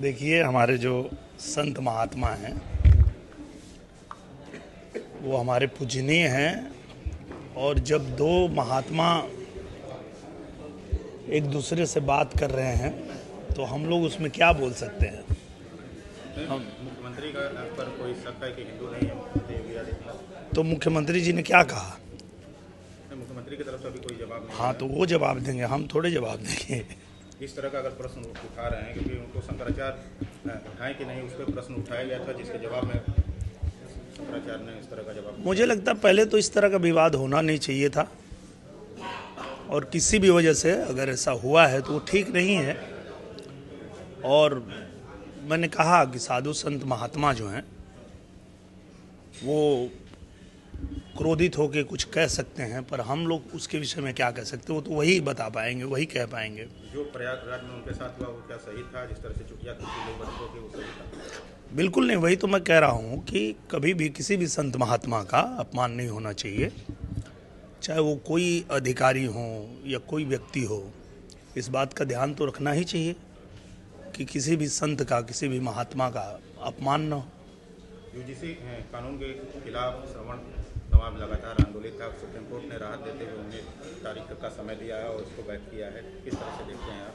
देखिए, हमारे जो संत महात्मा हैं वो हमारे पूजनीय हैं, और जब दो महात्मा एक दूसरे से बात कर रहे हैं तो हम लोग उसमें क्या बोल सकते हैं। मुख्यमंत्री का पर कोई शक है कि हिंदू नहीं है मुख्यमंत्री योगी आदित्यनाथ? तो मुख्यमंत्री जी ने क्या कहा? मुख्यमंत्री की तरफ से अभी कोई जवाब नहीं। हाँ, तो वो जवाब देंगे, हम थोड़े जवाब देंगे। इस तरह का अगर प्रश्न उठा रहे हैं क्योंकि उनको शंकराचार्य उठाएं कि नहीं, उस पर प्रश्न उठाया गया था जिसके जवाब में शंकराचार्य ने इस तरह का जवाब। मुझे लगता है पहले तो इस तरह का विवाद होना नहीं चाहिए था, और किसी भी वजह से अगर ऐसा हुआ है तो वो ठीक नहीं है। और मैंने कहा कि साधु संत महात्मा जो हैं वो क्रोधित होकर कुछ कह सकते हैं, पर हम लोग उसके विषय में क्या कह सकते हैं, वो तो वही बता पाएंगे, वही कह पाएंगे। जो प्रयागराज में उनके साथ हुआ वो क्या सही था? जिस तरह से चुटिया लोग बच्चों के वो सही था? बिल्कुल नहीं, वही तो मैं कह रहा हूँ कि कभी भी किसी भी संत महात्मा का अपमान नहीं होना चाहिए, चाहे वो कोई अधिकारी हो या कोई व्यक्ति हो। इस बात का ध्यान तो रखना ही चाहिए कि किसी भी संत का, किसी भी महात्मा का अपमान न हो। यूजीसी कानून के खिलाफ श्रवण समाज लगातार आंदोलित था। सुप्रीम कोर्ट ने राहत देते हुए उन्हें तारीख का समय दिया है और उसको बैक किया है। किस तरह से देखते हैं आप?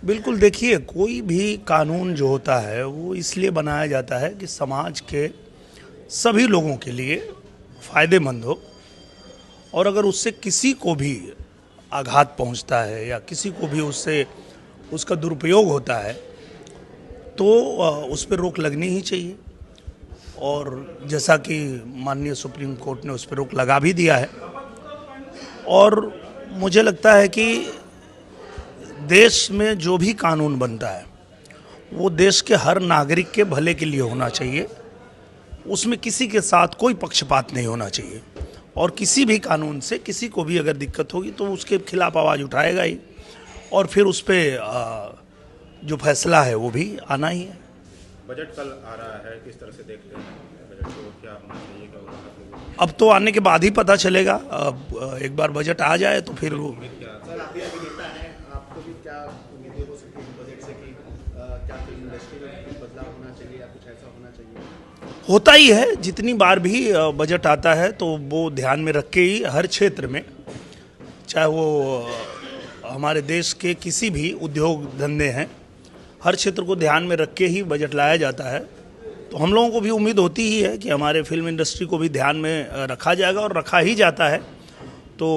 बिल्कुल, देखिए, कोई भी कानून जो होता है वो इसलिए बनाया जाता है कि समाज के सभी लोगों के लिए फ़ायदेमंद हो, और अगर उससे किसी को भी आघात पहुंचता है या किसी को भी उससे उसका दुरुपयोग होता है तो उस पर रोक लगनी ही चाहिए। और जैसा कि माननीय सुप्रीम कोर्ट ने उस पर रोक लगा भी दिया है, और मुझे लगता है कि देश में जो भी कानून बनता है वो देश के हर नागरिक के भले के लिए होना चाहिए। उसमें किसी के साथ कोई पक्षपात नहीं होना चाहिए, और किसी भी कानून से किसी को भी अगर दिक्कत होगी तो उसके खिलाफ आवाज़ उठाएगा ही, और फिर उस पर जो फैसला है वो भी आना ही है। बजट कल आ रहा है, किस तरह से देखते हैं बजट को? क्या होना चाहिए, क्या होगा? अब तो आने के बाद ही पता चलेगा। अब एक बार बजट आ जाए तो फिर वो सर, आप भी अभी नेता हैं, आपको भी क्या उम्मीदें हो सकती है बजट से कि क्या फिल्म इंडस्ट्री में कुछ बदलाव होना चाहिए या कुछ ऐसा होना चाहिए? होता ही है। जितनी बार भी बजट आता है तो वो ध्यान में रख के ही हर क्षेत्र में, चाहे वो हमारे देश के किसी भी उद्योग धंधे हैं, हर क्षेत्र को ध्यान में रख के ही बजट लाया जाता है। तो हम लोगों को भी उम्मीद होती ही है कि हमारे फिल्म इंडस्ट्री को भी ध्यान में रखा जाएगा, और रखा ही जाता है। तो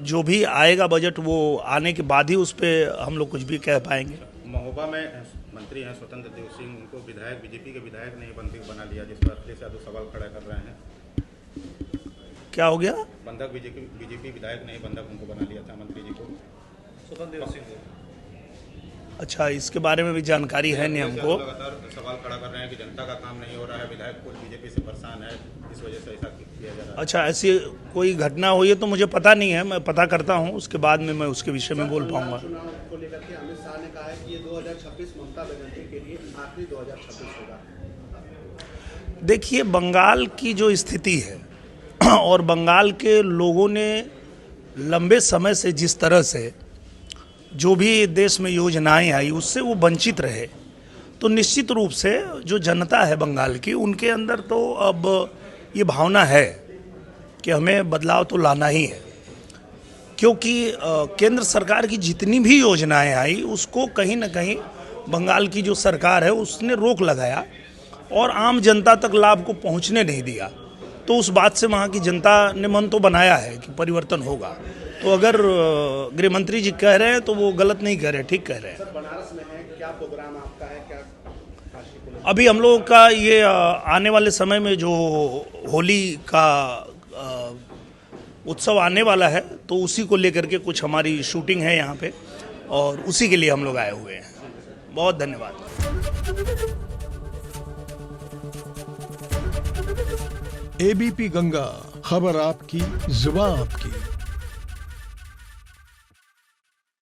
जो भी आएगा बजट वो आने के बाद ही उस पर हम लोग कुछ भी कह पाएंगे। महोबा में मंत्री हैं स्वतंत्र देव सिंह, उनको विधायक, बीजेपी के विधायक ने बंधक बना लिया, जिस पर अखिलेश यादव सवाल खड़ा कर रहे हैं। क्या हो गया? बंधक बीजेपी विधायक ने बंधक उनको बना लिया था, मंत्री जी को, स्वतंत्र देव सिंह को। अच्छा, इसके बारे में भी जानकारी है नहीं हमको। लगातार सवाल खड़ा कर रहे हैं कि जनता का काम नहीं हो रहा है, विधायक को बीजेपी से परेशान है, इस वजह से ऐसा किया जा रहा है। अच्छा, ऐसी कोई घटना हुई है तो मुझे पता नहीं है, मैं पता करता हूँ, उसके बाद में मैं उसके विषय में बोल पाऊंगा। चुनाव को लेकर के अमित शाह ने कहा है कि ये 2026 ममता बनर्जी के लिए आखिरी 2026 होगा। देखिए, बंगाल की जो स्थिति है और बंगाल के लोगों ने लंबे समय से जिस तरह से जो भी देश में योजनाएं आई उससे वो वंचित रहे, तो निश्चित रूप से जो जनता है बंगाल की, उनके अंदर तो अब ये भावना है कि हमें बदलाव तो लाना ही है। क्योंकि केंद्र सरकार की जितनी भी योजनाएं आई उसको कहीं ना कहीं बंगाल की जो सरकार है उसने रोक लगाया, और आम जनता तक लाभ को पहुंचने नहीं दिया। तो उस बात से वहाँ की जनता ने मन तो बनाया है कि परिवर्तन होगा। तो अगर गृह मंत्री जी कह रहे हैं तो वो गलत नहीं कह रहे, ठीक कह रहे हैं। सर, बनारस में है, क्या प्रोग्राम आपका है, क्या काशी को लेकर? अभी हम लोगों का ये आने वाले समय में जो होली का उत्सव आने वाला है तो उसी को लेकर के कुछ हमारी शूटिंग है यहाँ पे, और उसी के लिए हम लोग आए हुए हैं। बहुत धन्यवाद। एबीपी गंगा, खबर आपकी, जुबान आपकी।